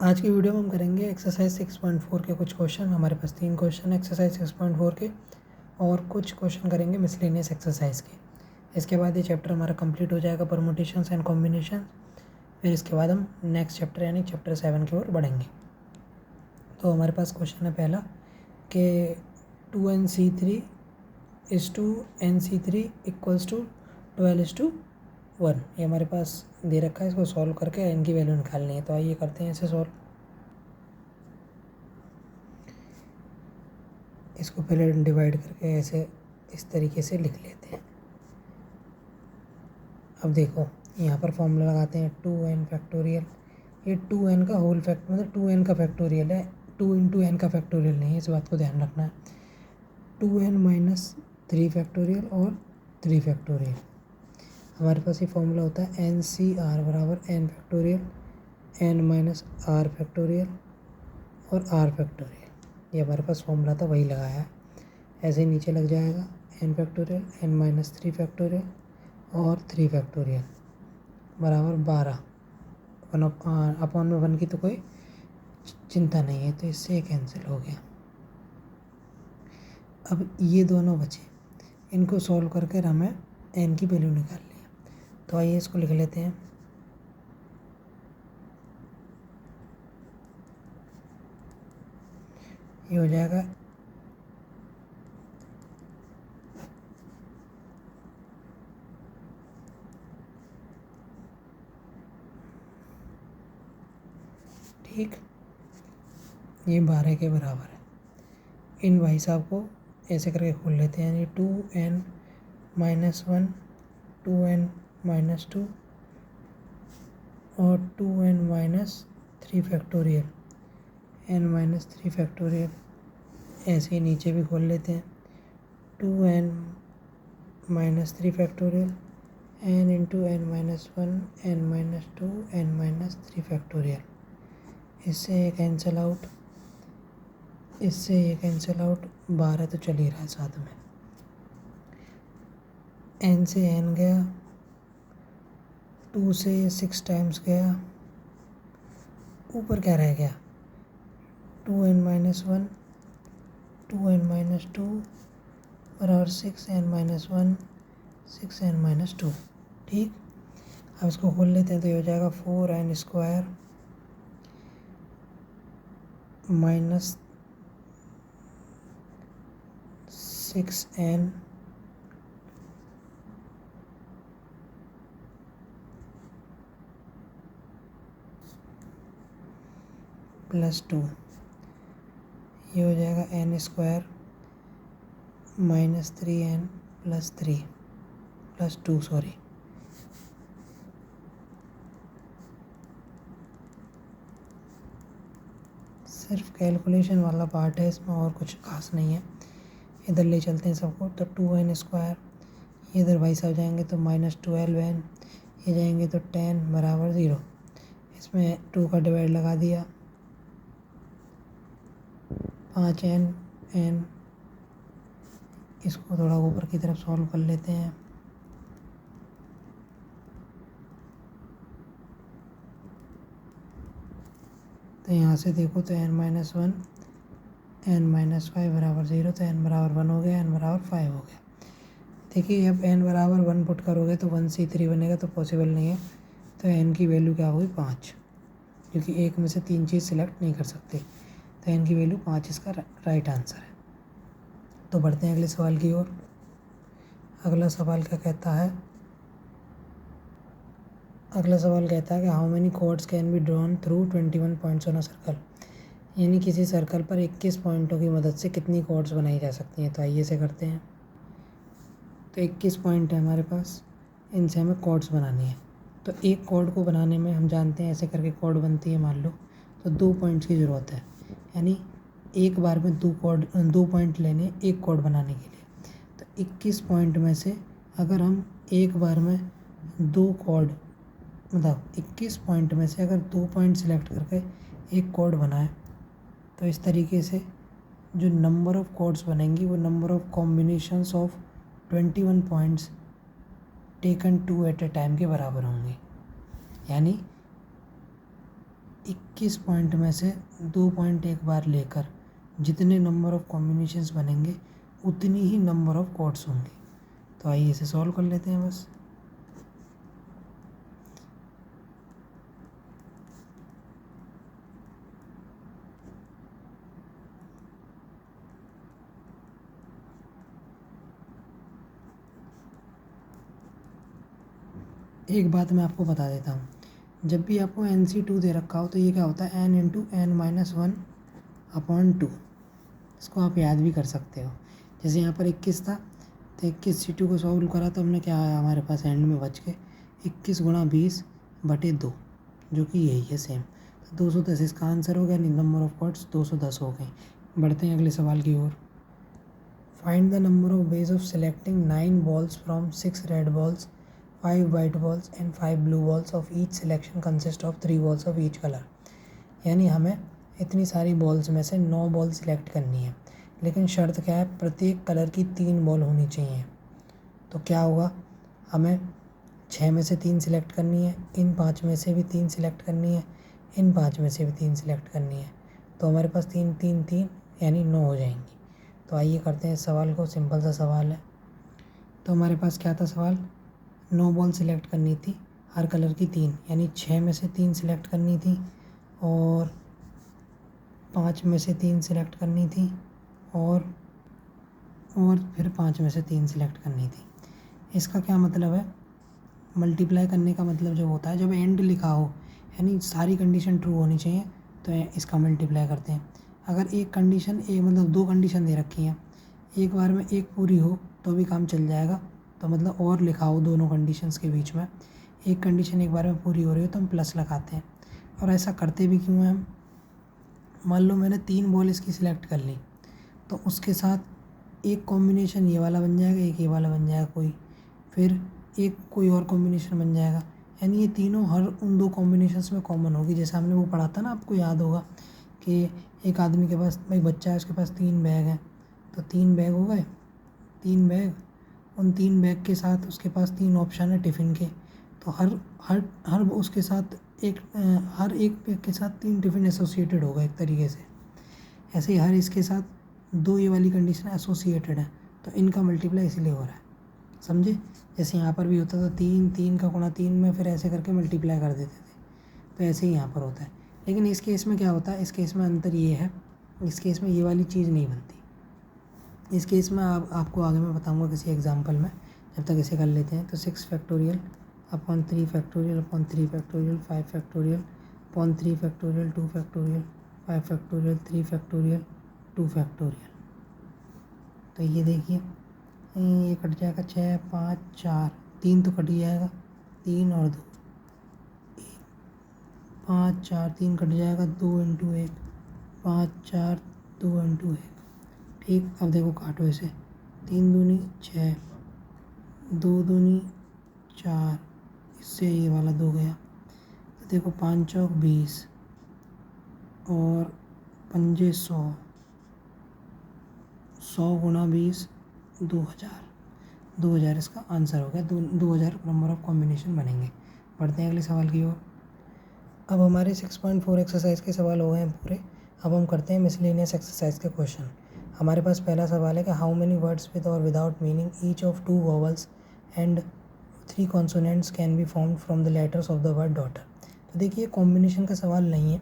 आज की वीडियो में हम करेंगे एक्सरसाइज 6.4 के कुछ क्वेश्चन। हमारे पास 3 क्वेश्चन एक्सरसाइज 6.4 के और कुछ क्वेश्चन करेंगे मिसलेनियस एक्सरसाइज के। इसके बाद ये चैप्टर हमारा कंप्लीट हो जाएगा, परमुटेशंस एंड कॉम्बिनेशन। फिर इसके बाद हम नेक्स्ट चैप्टर यानी चैप्टर 7 की ओर बढ़ेंगे। तो हमारे पास क्वेश्चन है पहला कि 2nc3 is to nc3 equals to 12:1। ये हमारे पास दे रखा है, इसको सॉल्व करके n की वैल्यू निकालनी है। तो आइए करते हैं इसे सॉल्व। इसको पहले डिवाइड करके ऐसे इस तरीके से लिख लेते हैं। अब देखो यहाँ पर फॉर्मूला लगाते हैं 2n फैक्टोरियल। ये 2n का होल फैक्ट मतलब 2n का फैक्टोरियल है, 2 इंटू n का फैक्टोरियल नहीं है, इस बात को ध्यान रखना है। 2n माइनस 3 फैक्टोरियल और 3 फैक्टोरियल। हमारे पास ये फॉर्मूला होता है एन सी आर बराबर n factorial n minus r factorial और r फैक्टोरियल। ये हमारे पास फॉर्मूला था, वही लगाया है। ऐसे ही नीचे लग जाएगा n factorial n minus 3 factorial और 3 फैक्टोरियल बराबर 12। अपॉन में 1 की तो कोई चिंता नहीं है, तो इससे ये कैंसिल हो गया। अब ये दोनों बचे, इनको सॉल्व करके हमें n की वैल्यू निकालनी है। तो आइए इसको लिख लेते हैं। ये हो जाएगा ठीक, ये 12 के बराबर है। इन भाई साहब को ऐसे करके खोल लेते हैं, यानी 2n माइनस 1 2n माइनस 2 और 2n minus 3 factorial n minus 3 factorial. ऐसे ही नीचे भी खोल लेते हैं 2n minus 3 factorial n into n minus 1 n minus 2 n minus 3 factorial. इससे ये कैंसिल आउट, इससे ये कैंसिल आउट। 12 तो चल ही रहा है साथ में। n से n गया, 2 से 6 टाइम्स गया, ऊपर क्या रह गया 2n माइनस 1 2n माइनस 2 और 6n माइनस 1 6n माइनस 2। ठीक, अब इसको खोल लेते हैं। तो ये हो जाएगा 4n square minus 6n plus 2। ये हो जाएगा n square minus 3n plus 3 plus 2 sorry. सिर्फ कैलकुलेशन वाला पार्ट है इसमें, और कुछ खास नहीं है। इधर ले चलते हैं सबको। तो 2n स्क्वायर, ये इधर भाई साहब जाएंगे तो माइनस 12n, ये जाएंगे तो 10 बराबर 0। इसमें 2 का डिवाइड लगा दिया, 5n n। इसको थोड़ा ऊपर की तरफ सॉल्व कर लेते हैं। तो यहाँ से देखो तो n माइनस 1 n माइनस 5 बराबर 0, तो n बराबर 1 हो गया, n बराबर 5 हो गया। देखिए अब n बराबर 1 पुट करोगे तो 1c3 बनेगा, तो पॉसिबल नहीं है। तो n की वैल्यू क्या होगी 5, क्योंकि एक में से 3 चीज़ सिलेक्ट नहीं कर सकते। तो n की वैल्यू 5 इसका राइट आंसर है। तो बढ़ते हैं अगले सवाल की ओर। अगला सवाल क्या कहता है, अगला सवाल कहता है कि how many chords can be drawn through 21 points on a circle. यानी किसी सर्कल पर 21 पॉइंटों की मदद से कितनी कॉर्ड्स बनाई जा सकती हैं। तो आइए से करते हैं। तो 21 पॉइंट है हमारे पास, इनसे हमें कॉर्ड्स बनानी है। तो एक कॉर्ड को बनाने में हम जानते हैं ऐसे करके कॉर्ड बनती है मान लो, तो 2 पॉइंट्स की ज़रूरत है। यानी एक बार में 2 पॉइंट लेने एक कॉर्ड बनाने के लिए। तो 21 पॉइंट में से अगर हम एक बार में 2 कॉर्ड, मतलब 21 पॉइंट में से अगर 2 पॉइंट सिलेक्ट करके एक कॉर्ड बनाए, तो इस तरीके से जो नंबर ऑफ़ कॉर्ड्स बनेंगी वो number of combinations of 21 points taken 2 at a time के बराबर होंगे। यानी 21 पॉइंट में से 2 पॉइंट एक बार लेकर जितने नंबर ऑफ कॉम्बिनेशंस बनेंगे उतनी ही नंबर ऑफ कॉर्ड्स होंगी। तो आइए इसे सॉल्व कर लेते हैं बस। एक बात मैं आपको बता देता हूँ, जब भी आपको NC2 दे रखा हो तो ये क्या होता है n×n-1/2। इसको आप याद भी कर सकते हो। जैसे यहाँ पर 21 था तो 21C2 को सॉल्व करा तो हमने क्या आया हमारे पास एंड में बच के 21×20/2, जो कि यही है सेम। तो 210 इसका आंसर हो गया, नंबर ऑफ कॉर्ड्स 210 हो गई। बढ़ते हैं अगले सवाल की ओर। Find the number of ways of selecting 9 balls from 6 red balls, 5 white balls and 5 blue balls of each selection consist of 3 balls of each colour. यानी हमें इतनी सारी बॉल्स में से 9 बॉल सिलेक्ट करनी है, लेकिन शर्त क्या है, प्रत्येक कलर की 3 बॉल होनी चाहिए। तो क्या होगा, हमें 6 में से 3 सिलेक्ट करनी है, इन 5 में से भी 3 सिलेक्ट करनी है, इन 5 में से भी 3 सिलेक्ट करनी है। तो हमारे पास 3 3 3 यानी 9 हो जाएंगी। तो आइए करते हैं इस सवाल को, सिंपल सा सवाल है। तो हमारे पास क्या था सवाल, 9 बॉल सिलेक्ट करनी थी, हर कलर की 3, यानी 6 में से 3 सिलेक्ट करनी थी और 5 में से 3 सिलेक्ट करनी थी और फिर 5 में से 3 सिलेक्ट करनी थी। इसका क्या मतलब है, मल्टीप्लाई करने का मतलब जो होता है, जब एंड लिखा हो यानी सारी कंडीशन ट्रू होनी चाहिए तो इसका मल्टीप्लाई करते हैं। अगर एक कंडीशन, एक मतलब 2 कंडीशन दे रखी हैं, एक बार में एक पूरी हो तो भी काम चल जाएगा। तो मतलब और लिखा हो दोनों कंडीशंस के बीच में, एक कंडीशन एक बार में पूरी हो रही हो तो हम प्लस लगाते हैं। और ऐसा करते भी क्यों हैं हम, मान लो मैंने 3 बॉल इसकी सिलेक्ट कर ली तो उसके साथ एक कॉम्बिनेशन ये वाला बन जाएगा, एक ये वाला बन जाएगा कोई, फिर एक कोई और कॉम्बिनेशन बन जाएगा। यानी ये तीनों हर उन 2 कॉम्बिनेशंस में कॉमन होगी। जैसे हमने वो पढ़ा था ना, आपको याद होगा कि एक आदमी के पास, एक बच्चा है, उसके पास 3 बैग हैं, तो 3 बैग हो गए, 3 बैग, उन 3 बैग के साथ उसके पास 3 ऑप्शन है टिफ़िन के। तो हर हर हर उसके साथ हर एक बैग के साथ 3 टिफ़िन एसोसिएटेड होगा एक तरीके से। ऐसे ही हर इसके साथ 2 ये वाली कंडीशन एसोसिएटेड है, तो इनका मल्टीप्लाई इसीलिए हो रहा है, समझे। जैसे यहाँ पर भी होता था 3 3 का गुणा 3 में फिर ऐसे करके मल्टीप्लाई कर देते थे, तो ऐसे ही यहाँ पर होता है। लेकिन इस केस में क्या होता है, इस केस में अंतर ये है, इस केस में ये वाली चीज़ नहीं बनती। इस केस में आपको आगे मैं बताऊँगा किसी एग्जाम्पल में। जब तक इसे कर लेते हैं, तो 6 factorial upon 3 factorial upon 3 factorial 5 factorial upon 3 factorial 2 factorial 5 factorial 3 factorial 2 factorial. तो ये देखिए, ये कट जाएगा 6 5 4, 3 तो कट ही जाएगा, 3 और 2, 5 4 3 कट जाएगा, 2 × 1 5 4 2 × 1। ठीक, अब देखो काटो इसे, 3 दूनी 6, 2 दूनी 4, इससे ये वाला 2 गया। तो देखो 5 चौक 20 और 5 100, 100 × 20 2000, 2000 इसका आंसर हो गया। 2000 नंबर ऑफ कॉम्बिनेशन बनेंगे। बढ़ते हैं अगले सवाल की ओर। अब हमारे 6.4 एक्सरसाइज के सवाल हो गए हैं पूरे। अब हम करते हैं मिसलेनियस एक्सरसाइज के क्वेश्चन। हमारे पास पहला सवाल है कि हाउ मेनी वर्ड्स विद और without meaning each of 2 vowels and 3 consonants can be formed from the letters of the word daughter. तो देखिए, कॉम्बिनेशन का सवाल नहीं है,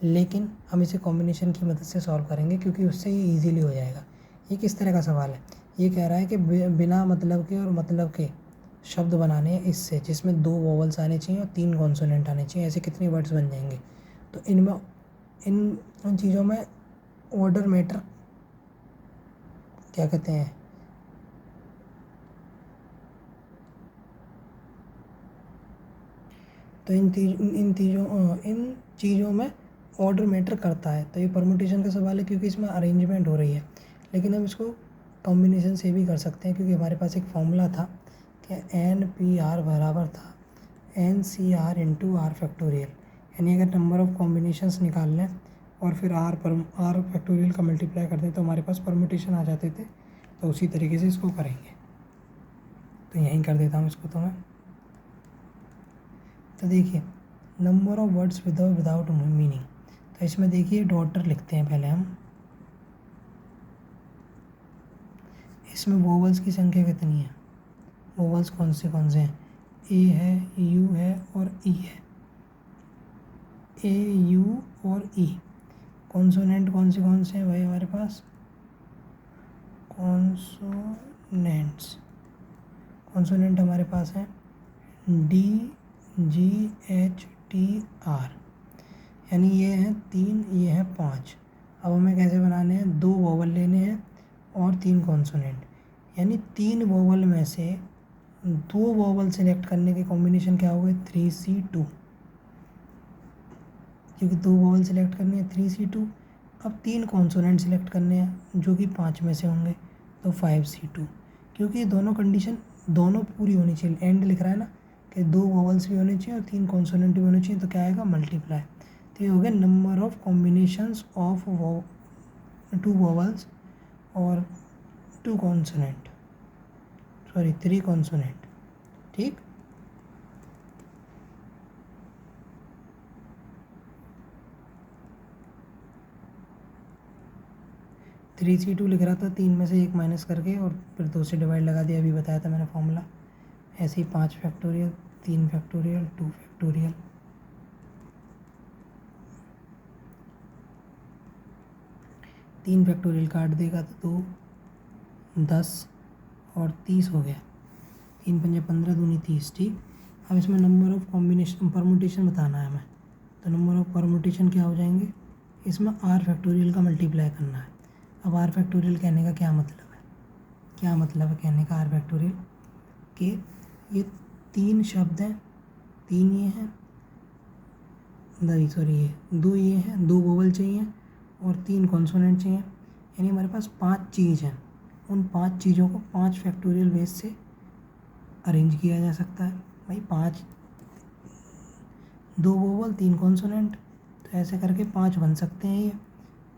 लेकिन हम इसे कॉम्बिनेशन की मदद से सॉल्व करेंगे क्योंकि उससे ये ईजीली हो जाएगा। ये किस तरह का सवाल है, ये कह रहा है कि बिना मतलब के और मतलब के शब्द बनाने हैं इससे, जिसमें 2 वॉवल्स आने चाहिए और 3 कॉन्सोनेंट आने चाहिए। ऐसे कितने वर्ड्स बन जाएंगे। तो इनमें इन चीज़ों में ऑर्डर मैटर क्या कहते हैं, तो इन चीज़ों में ऑर्डर मैटर करता है। तो ये परमुटेशन का सवाल है क्योंकि इसमें अरेंजमेंट हो रही है, लेकिन हम इसको कॉम्बिनेशन से भी कर सकते हैं क्योंकि हमारे पास एक फॉर्मूला था कि NPR बराबर था NCR × R फैक्टोरियल। यानी अगर नंबर ऑफ़ कॉम्बिनेशंस निकाल लें और फिर R फैक्टोरियल का मल्टीप्लाई कर दें तो हमारे पास परमुटेशन आ जाते थे। तो उसी तरीके से इसको करेंगे। तो यहीं कर देता हूँ इसको तो मैं। तो देखिए, number of words without meaning. तो इसमें देखिए डॉटर लिखते हैं पहले हम। इसमें वोवल्स की संख्या कितनी है, वोवल्स कौन से हैं, ए है, यू है और ई है, ए यू और ई। कॉन्सोनेंट कौन से हैं भाई हमारे पास, कॉन्सोनेंट हमारे पास है D, G, H, T, R, यानी ये हैं 3, ये हैं 5। अब हमें कैसे बनाने हैं, 2 वोवल लेने हैं और 3 कॉन्सोनेंट, यानी 3 वोवल में से 2 वोवल सेलेक्ट करने के कॉम्बिनेशन क्या हो गए, 3C2, क्योंकि 2 वोवल सेलेक्ट करने हैं 3C2। अब 3 कॉन्सोनेंट सेलेक्ट करने हैं जो कि 5 में से होंगे, तो 5C2, क्योंकि दोनों कंडीशन दोनों पूरी होनी चाहिए। एंड लिख रहा है ना कि 2 वोवल्स भी होने चाहिए और 3 कॉन्सोनेंट भी होने चाहिए, तो क्या आएगा, मल्टीप्लाई। तो ये हो गया number of combinations of 2 vowels और 2 कॉन्सोनेंट, सॉरी 3 कॉन्सोनेंट। ठीक, थ्री सी टू लिख रहा था, 3 में से 1 माइनस करके और फिर 2 से डिवाइड लगा दिया, अभी बताया था मैंने फॉर्मूला। ऐसे ही 5 फैक्टोरियल, 3 फैक्टोरियल, 2 फैक्टोरियल। तीन फैक्टोरियल काट देगा तो 2, 10 और 30 हो गया, 3 पंजे 15, दूनी 30। ठीक, अब इसमें नंबर ऑफ कॉम्बिनेशन परमुटेशन बताना है हमें, तो नंबर ऑफ परमुटेशन क्या हो जाएंगे, इसमें आर फैक्टोरियल का मल्टीप्लाई करना है। अब आर फैक्टोरियल कहने का क्या मतलब है, कहने का आर फैक्टोरियल कि ये 3 शब्द हैं, 3 ये हैं, नहीं सॉरी ये 2 ये हैं, 2 वोवल चाहिए और 3 कॉन्सोनेंट चाहिए, यानी हमारे पास 5 चीज़ हैं। उन 5 चीज़ों को 5 फैक्टोरियल बेस से अरेंज किया जा सकता है भाई। 5, 2 वोवल 3 कॉन्सोनेंट, तो ऐसे करके 5 बन सकते हैं ये।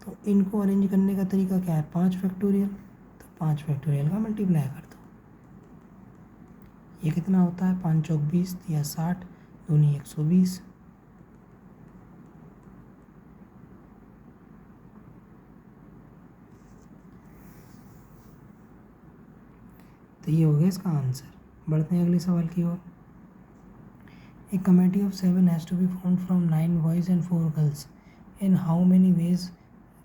तो इनको अरेंज करने का तरीका क्या है, 5 फैक्टोरियल, तो 5 फैक्टोरियल का मल्टीप्लाई कर दो। ये कितना होता है, 5 चौक 20 या 60, दूनी 120। तो ये हो गया इसका आंसर। बढ़ते हैं अगले सवाल की ओर। A committee of 7 has to be formed from 9 boys and 4 girls. In how many ways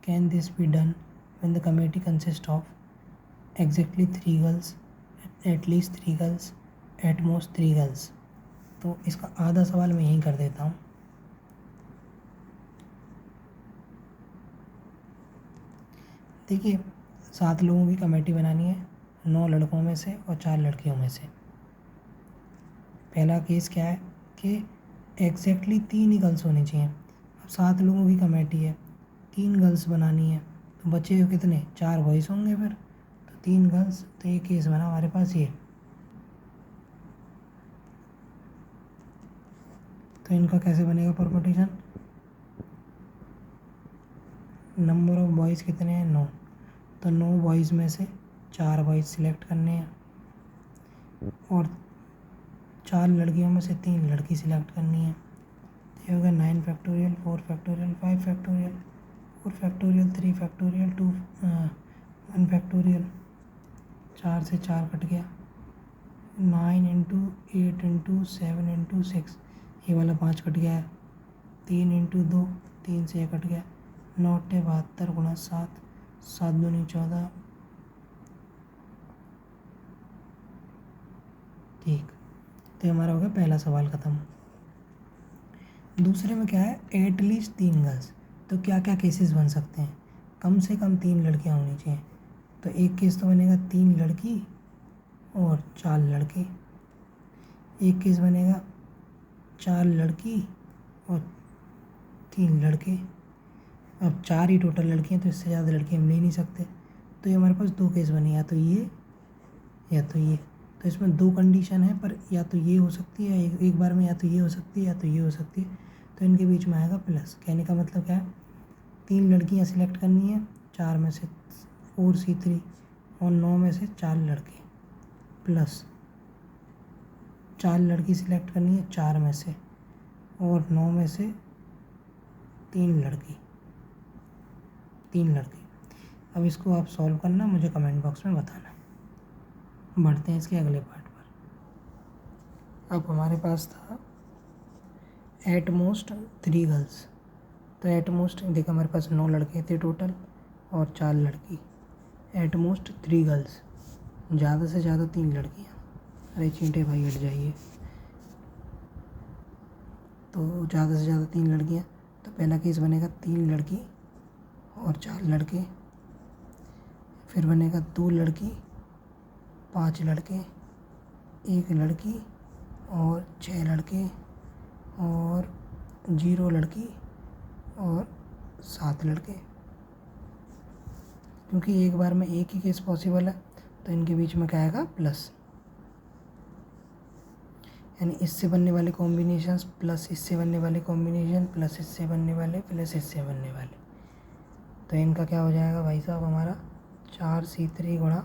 can this be done when the committee consist of exactly 3 girls, at least 3 girls, at most 3 girls. तो इसका आधा सवाल मैं यहीं कर देता हूँ। देखिए 7 लोगों की कमेटी बनानी है, 9 लड़कों में से और 4 लड़कियों में से। पहला केस क्या है कि एग्जैक्टली 3 ही गर्ल्स होनी चाहिए। अब 7 लोगों की कमेटी है, 3 गर्ल्स बनानी है, तो बचे हो कितने, 4 बॉयज़ होंगे फिर, तो 3 गर्ल्स। तो ये केस बना हमारे पास ये। तो इनका कैसे बनेगा परमुटेशन, नंबर ऑफ बॉयज़ कितने हैं, 9, तो 9 बॉयज़ में से 4 बॉयज़ सिलेक्ट करने हैं और 4 लड़कियों में से 3 लड़की सिलेक्ट करनी है। तो ये होगा 9 factorial, 4 factorial, 5 factorial, 4 factorial, 3 factorial, 1 factorial. 4 से 4 कट गया, 9 इंटू 8 इंटू 7 इंटू 6, ये वाला 5 कट गया है, 3 इंटू 2, 3 से 1 कट गया, 9 × 72 गुणा 7, 7 दूनी 14। ठीक, तो हमारा हो गया पहला सवाल ख़त्म। दूसरे में क्या है, एटलीस्ट 3 गर्ल्स। तो क्या क्या केसेस बन सकते हैं, कम से कम 3 लड़कियां होनी चाहिए। तो एक केस तो बनेगा 3 लड़की और 4 लड़के। एक केस बनेगा 4 लड़की और 3 लड़के। अब 4 ही टोटल लड़की हैं, तो इससे ज़्यादा लड़की हम ले नहीं सकते। तो ये हमारे पास 2 केस बने, या तो ये या तो ये। तो इसमें 2 कंडीशन है, पर या तो ये हो सकती है एक बार में, या तो ये हो सकती है या तो ये हो सकती है। तो इनके बीच में आएगा प्लस। कहने का मतलब क्या है, 3 लड़कियां सिलेक्ट करनी है, 4 में से 4C3 और 9 में से 4 लड़के, प्लस 4 लड़की सिलेक्ट करनी है 4 में से और 9 में से 3 लड़की, 3 लड़के। अब इसको आप सॉल्व करना, मुझे कमेंट बॉक्स में बताना। बढ़ते हैं इसके अगले पार्ट पर। अब हमारे पास था एट मोस्ट 3 गर्ल्स। तो एट मोस्ट देखो हमारे पास 9 लड़के थे टोटल और 4 लड़की। एट मोस्ट 3 गर्ल्स, ज़्यादा से ज़्यादा 3 लड़कियाँ। अरे चींटे भाई हट जाइए। तो ज़्यादा से ज़्यादा 3 लड़कियाँ, तो पहला केस बनेगा 3 लड़की और 4 लड़के। फिर बनेगा 2 लड़की 5 लड़के, 1 लड़की और 6 लड़के, और 0 लड़की और 7 लड़के। क्योंकि एक बार में एक ही केस पॉसिबल है तो इनके बीच में क्या आएगा, प्लस, यानी इससे बनने वाले कॉम्बिनेशंस प्लस इससे बनने वाले कॉम्बिनेशन प्लस इससे बनने वाले प्लस इससे बनने वाले। तो इनका क्या हो जाएगा भाई साहब हमारा 4C3 गुणा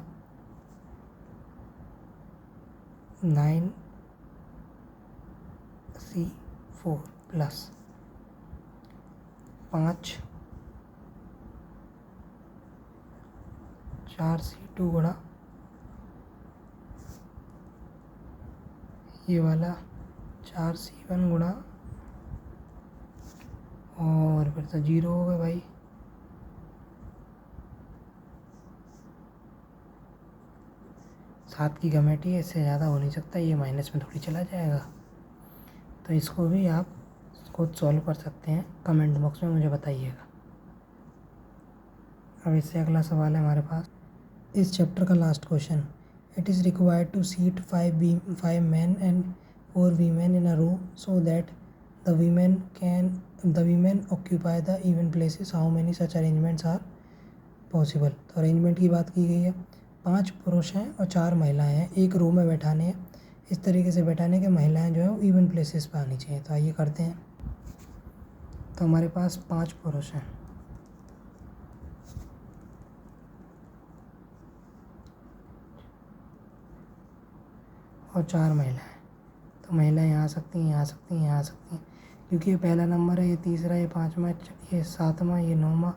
9C4 प्लस 5 4C2 गुणा ये वाला 4C1 गुणा, और फिर तो 0 हो गए भाई। सात की कमेटी है, इससे ज़्यादा हो नहीं सकता, ये माइनस में थोड़ी चला जाएगा। तो इसको भी आप खुद सॉल्व कर सकते हैं, कमेंट बॉक्स में मुझे बताइएगा। अब इससे अगला सवाल है हमारे पास इस चैप्टर का last question. It is required to seat 5 men and 4 women in a row so that the women occupy the even places. How many such arrangements are possible? तो अरेंजमेंट की बात की गई है, 5 पुरुष हैं और 4 महिलाएं हैं, एक रो में बैठाने हैं, इस तरीके से बैठाने के महिलाएं जो है वो इवन प्लेसेस पे आनी चाहिए। तो आइए करते हैं। तो हमारे पास 5 पुरुष हैं और 4 महिलाएं। तो महिलाएं यहाँ आ सकती हैं, यहाँ आ सकती हैं, यहाँ आ सकती हैं, क्योंकि ये पहला नंबर है, ये तीसरा, ये 5वां, ये 7वां, ये 9वां।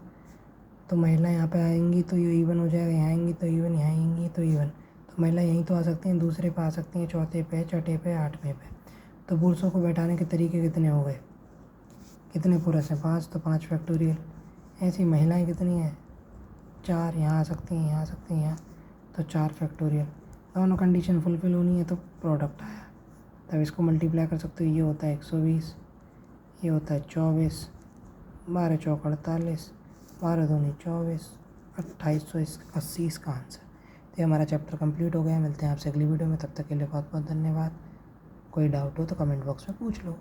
तो महिलाएं यहाँ पे आएंगी तो ये इवन हो जाएगा, यहाँ आएंगी तो इवन, यहाँ आएंगी तो इवन। तो महिलाएं यहीं तो आ सकती हैं, दूसरे पे आ सकती हैं, चौथे पे, छठे पे, 8वें पे। तो पुरुषों को बैठाने के तरीके कितने हो गए, कितने पुरुष हैं 5, तो 5 फैक्टोरियल। ऐसी महिलाएँ कितनी हैं 4, यहाँ आ सकती हैं, यहाँ आ सकती हैं, यहाँ, तो 4 फैक्टोरियल। दोनों कंडीशन फुलफिल होनी है तो प्रोडक्ट आया। तब इसको मल्टीप्लाई कर सकते हो, ये होता है 120, ये होता है 24, 12 चौक 48, 12 दूनी 24, 2880 इसका आंसर। तो ये हमारा चैप्टर कंप्लीट हो गया। मिलते हैं आपसे अगली वीडियो में, तब तक के लिए बहुत बहुत धन्यवाद। कोई डाउट हो तो कमेंट बॉक्स में पूछ लो।